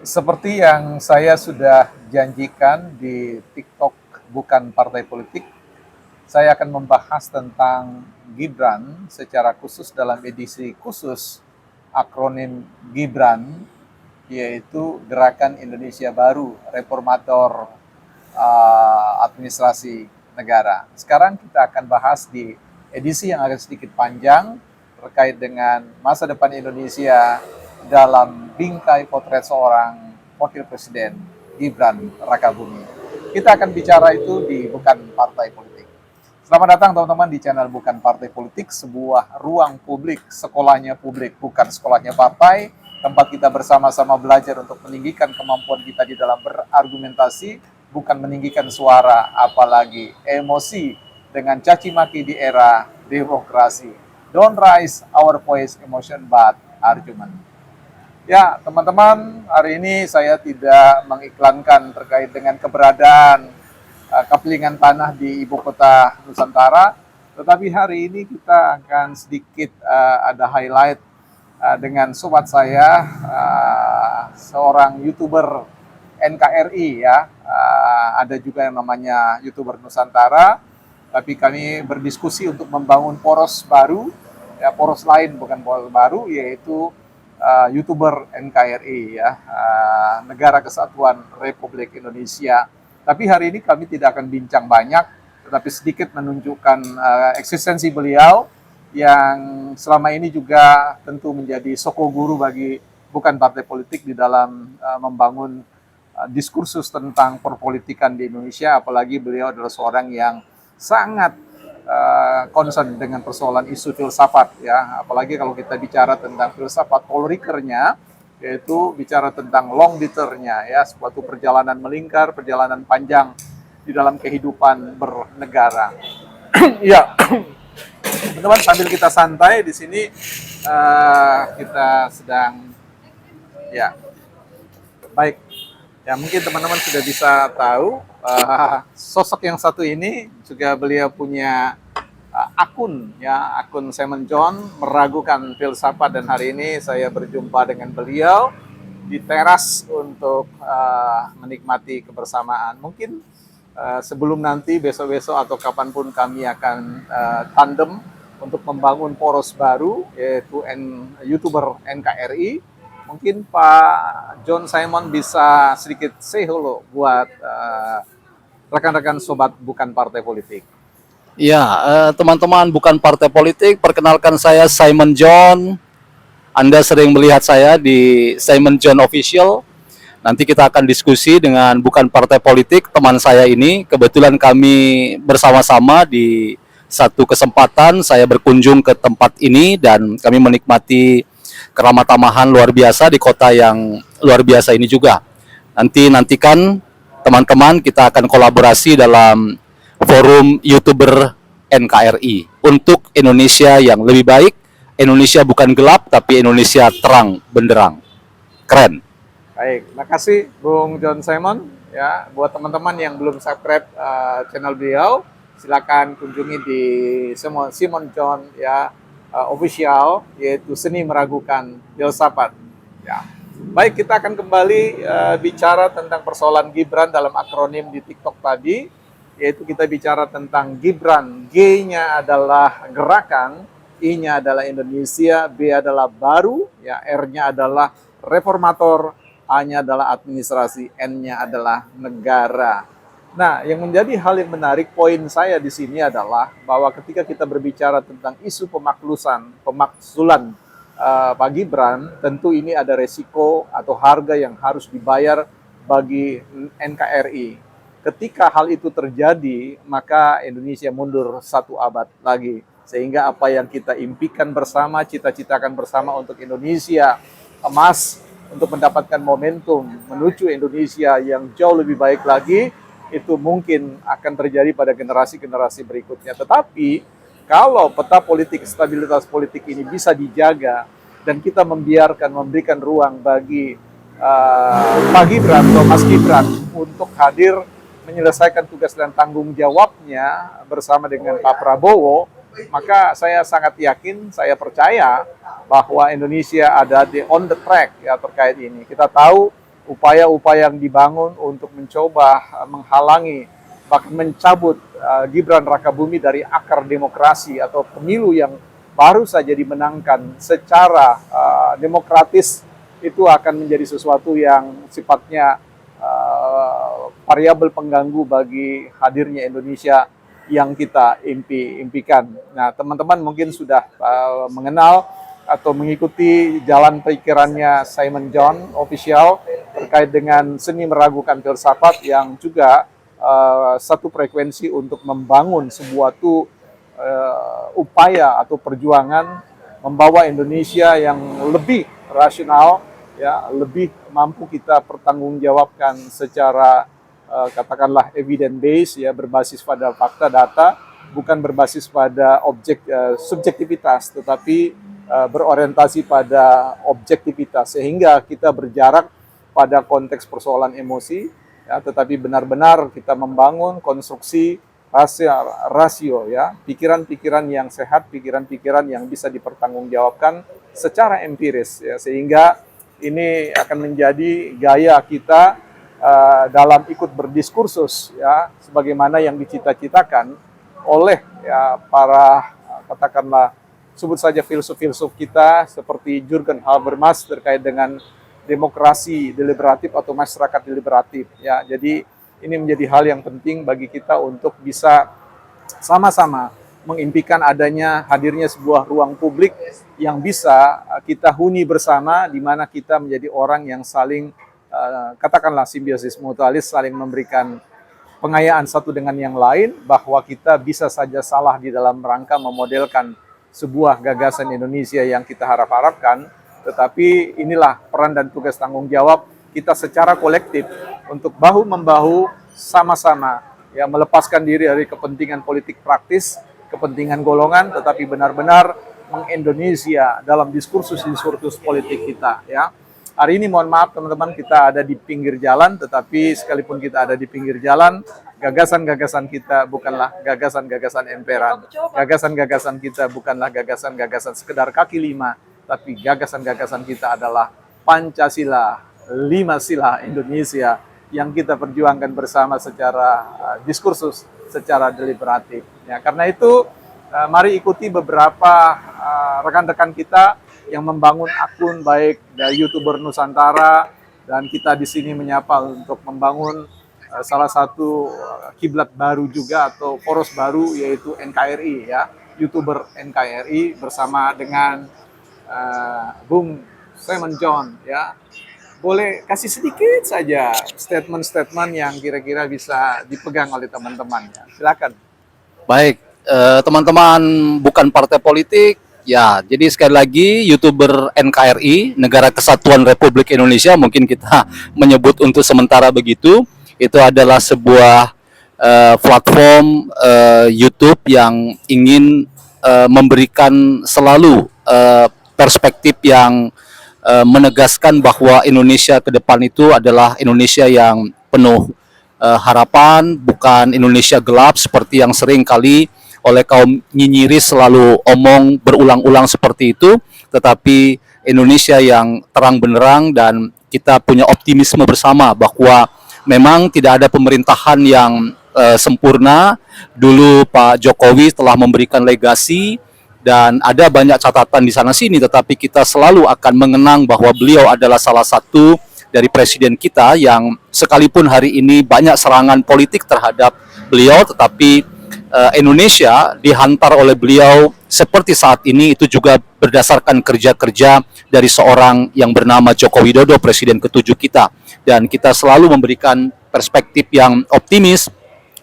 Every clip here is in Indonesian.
Seperti yang saya sudah janjikan di TikTok Bukan Partai Politik, saya akan membahas tentang Gibran secara khusus dalam edisi khusus akronim Gibran, yaitu Gerakan Indonesia Baru Reformator Administrasi Negara. Sekarang kita akan bahas di edisi yang agak sedikit panjang terkait dengan masa depan Indonesia dalam bingkai potret seorang Wakil Presiden Gibran Rakabumi. Kita akan bicara itu di Bukan Partai Politik. Selamat datang teman-teman di channel Bukan Partai Politik, sebuah ruang publik, sekolahnya publik, bukan sekolahnya partai, tempat kita bersama-sama belajar untuk meninggikan kemampuan kita di dalam berargumentasi, bukan meninggikan suara, apalagi emosi dengan caci maki di era demokrasi. Don't raise our voice emotion, but argument. Ya, teman-teman, hari ini saya tidak mengiklankan terkait dengan keberadaan kapelingan tanah di ibu kota Nusantara, tetapi hari ini kita akan sedikit ada highlight dengan sobat saya, seorang YouTuber NKRI ya, ada juga yang namanya YouTuber Nusantara, tapi kami berdiskusi untuk membangun poros baru, ya poros lain bukan poros baru, yaitu YouTuber NKRI ya, Negara Kesatuan Republik Indonesia. Tapi hari ini kami tidak akan bincang banyak, tetapi sedikit menunjukkan eksistensi beliau yang selama ini juga tentu menjadi soko guru bagi bukan partai politik di dalam membangun diskursus tentang perpolitikan di Indonesia, apalagi beliau adalah seorang yang sangat concern dengan persoalan isu filsafat ya, apalagi kalau kita bicara tentang filsafat polrikernya, yaitu bicara tentang long detour-nya ya, suatu perjalanan melingkar, perjalanan panjang di dalam kehidupan bernegara. Ya, teman-teman, sambil kita santai di sini, kita sedang ya baik ya, mungkin teman-teman sudah bisa tahu sosok yang satu ini juga beliau punya akun ya, akun Simon John meragukan filsafat, dan hari ini saya berjumpa dengan beliau di teras untuk menikmati kebersamaan. Mungkin sebelum nanti besok-besok atau kapanpun kami akan tandem untuk membangun poros baru, yaitu YouTuber NKRI. Mungkin Pak John Simon bisa sedikit say hello buat rekan-rekan sobat bukan partai politik. Ya, teman-teman bukan partai politik, perkenalkan saya Simon John. Anda sering melihat saya di Simon John Official. Nanti kita akan diskusi dengan bukan partai politik, teman saya ini. Kebetulan kami bersama-sama di satu kesempatan saya berkunjung ke tempat ini dan kami menikmati keramat tamahan luar biasa di kota yang luar biasa ini juga. Nantikan teman-teman, kita akan kolaborasi dalam forum YouTuber NKRI untuk Indonesia yang lebih baik. Indonesia bukan gelap, tapi Indonesia terang benderang. Keren. Baik, makasih Bung John Simon. Ya, buat teman-teman yang belum subscribe channel beliau, silakan kunjungi di Simon John ya, official, yaitu Seni Meragukan Filsafat. Ya. Baik, kita akan kembali bicara tentang persoalan Gibran dalam akronim di TikTok tadi, yaitu kita bicara tentang Gibran. G-nya adalah gerakan, I-nya adalah Indonesia, B adalah baru, ya, R-nya adalah reformator, A-nya adalah administrasi, N-nya adalah negara. Nah, yang menjadi hal yang menarik, poin saya di sini adalah bahwa ketika kita berbicara tentang isu pemakzulan Pak Gibran, tentu ini ada resiko atau harga yang harus dibayar bagi NKRI. Ketika hal itu terjadi, maka Indonesia mundur satu abad lagi. Sehingga apa yang kita impikan bersama, cita-citakan bersama untuk Indonesia emas, untuk mendapatkan momentum menuju Indonesia yang jauh lebih baik lagi, itu mungkin akan terjadi pada generasi-generasi berikutnya. Tetapi kalau peta politik, stabilitas politik ini bisa dijaga dan kita memberikan ruang bagi Pak Gibran atau Mas Gibran untuk hadir menyelesaikan tugas dan tanggung jawabnya bersama dengan Pak Prabowo, maka saya sangat yakin, saya percaya bahwa Indonesia ada on the track ya terkait ini. Kita tahu upaya-upaya yang dibangun untuk mencoba menghalangi, bahkan mencabut Gibran Rakabumi dari akar demokrasi atau pemilu yang baru saja dimenangkan secara demokratis, itu akan menjadi sesuatu yang sifatnya variabel pengganggu bagi hadirnya Indonesia yang kita impikan. Nah, teman-teman mungkin sudah mengenal atau mengikuti jalan pikirannya Simon John official terkait dengan seni meragukan filsafat, yang juga satu frekuensi untuk membangun sebuah upaya atau perjuangan membawa Indonesia yang lebih rasional, ya, lebih mampu kita pertanggungjawabkan secara katakanlah evidence based, ya, berbasis pada fakta data, bukan berbasis pada subjektivitas, tetapi berorientasi pada objektivitas, sehingga kita berjarak pada konteks persoalan emosi, ya, tetapi benar-benar kita membangun konstruksi rasio, ya, pikiran-pikiran yang sehat, pikiran-pikiran yang bisa dipertanggungjawabkan secara empiris, ya, sehingga ini akan menjadi gaya kita dalam ikut berdiskursus, ya, sebagaimana yang dicita-citakan oleh, ya, para katakanlah sebut saja filsuf-filsuf kita seperti Jürgen Habermas terkait dengan demokrasi deliberatif atau masyarakat deliberatif, ya. Jadi ini menjadi hal yang penting bagi kita untuk bisa sama-sama mengimpikan adanya hadirnya sebuah ruang publik yang bisa kita huni bersama, di mana kita menjadi orang yang saling katakanlah simbiosis mutualis, saling memberikan pengayaan satu dengan yang lain, bahwa kita bisa saja salah di dalam rangka memodelkan sebuah gagasan Indonesia yang kita harap-harapkan, tetapi inilah peran dan tugas tanggung jawab kita secara kolektif untuk bahu-membahu sama-sama, ya, melepaskan diri dari kepentingan politik praktis, kepentingan golongan, tetapi benar-benar mengindonesia dalam diskursus-diskursus politik kita, ya. Hari ini mohon maaf teman-teman, kita ada di pinggir jalan, tetapi sekalipun kita ada di pinggir jalan, gagasan-gagasan kita bukanlah gagasan-gagasan emperan. Gagasan-gagasan kita bukanlah gagasan-gagasan sekedar kaki lima, tapi gagasan-gagasan kita adalah Pancasila, 5 sila Indonesia yang kita perjuangkan bersama secara diskursus, secara deliberatif. Ya, karena itu mari ikuti beberapa rekan-rekan kita yang membangun akun baik dari YouTuber Nusantara, dan kita di sini menyapa untuk membangun salah satu kiblat baru juga atau poros baru, yaitu NKRI, ya, YouTuber NKRI bersama dengan Bung Simon John, ya. Boleh kasih sedikit saja statement-statement yang kira-kira bisa dipegang oleh teman-teman, ya. Silakan. Baik, teman-teman bukan partai politik. Ya, jadi sekali lagi YouTuber NKRI, Negara Kesatuan Republik Indonesia, mungkin kita menyebut untuk sementara begitu. Itu adalah sebuah platform YouTube yang ingin memberikan selalu perspektif yang menegaskan bahwa Indonesia ke depan itu adalah Indonesia yang penuh harapan, bukan Indonesia gelap seperti yang sering kali oleh kaum nyinyiris selalu omong berulang-ulang seperti itu, tetapi Indonesia yang terang benderang, dan kita punya optimisme bersama bahwa memang tidak ada pemerintahan yang sempurna. Dulu Pak Jokowi telah memberikan legasi dan ada banyak catatan di sana sini, tetapi kita selalu akan mengenang bahwa beliau adalah salah satu dari presiden kita yang sekalipun hari ini banyak serangan politik terhadap beliau, tetapi Indonesia dihantar oleh beliau seperti saat ini itu juga berdasarkan kerja-kerja dari seorang yang bernama Joko Widodo, presiden ke-7 kita. Dan kita selalu memberikan perspektif yang optimis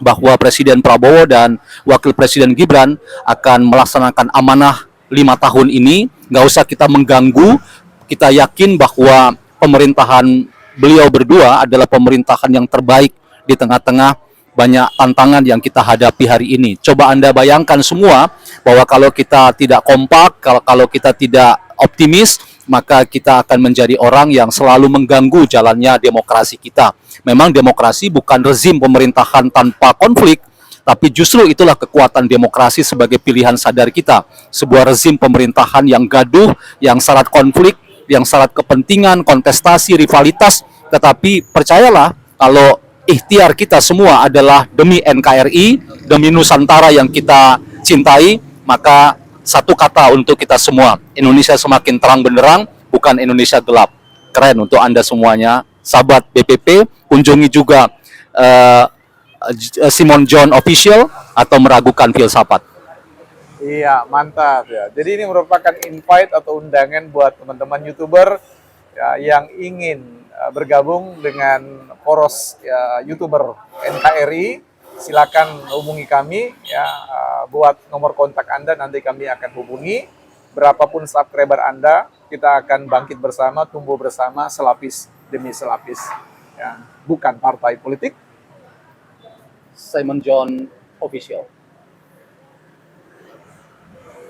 bahwa Presiden Prabowo dan Wakil Presiden Gibran akan melaksanakan amanah 5 tahun ini. Nggak usah kita mengganggu, kita yakin bahwa pemerintahan beliau berdua adalah pemerintahan yang terbaik di tengah-tengah banyak tantangan yang kita hadapi hari ini. Coba Anda bayangkan semua bahwa kalau kita tidak kompak, kalau kita tidak optimis, maka kita akan menjadi orang yang selalu mengganggu jalannya demokrasi kita. Memang demokrasi bukan rezim pemerintahan tanpa konflik, tapi justru itulah kekuatan demokrasi sebagai pilihan sadar kita. Sebuah rezim pemerintahan yang gaduh, yang syarat konflik, yang syarat kepentingan, kontestasi, rivalitas, Tetapi percayalah, kalau ikhtiar kita semua adalah demi NKRI, demi Nusantara yang kita cintai, maka satu kata untuk kita semua, Indonesia semakin terang benderang, bukan Indonesia gelap. Keren untuk Anda semuanya, sahabat BPP, kunjungi juga Simon John Official atau meragukan filsafat. Iya, mantap ya. Jadi ini merupakan invite atau undangan buat teman-teman YouTuber ya, yang ingin bergabung dengan poros ya, YouTuber NKRI. Silakan hubungi kami ya, buat nomor kontak Anda nanti kami akan hubungi. Berapapun subscriber Anda, kita akan bangkit bersama, tumbuh bersama, selapis demi selapis. Ya, bukan partai politik. Simon John Official.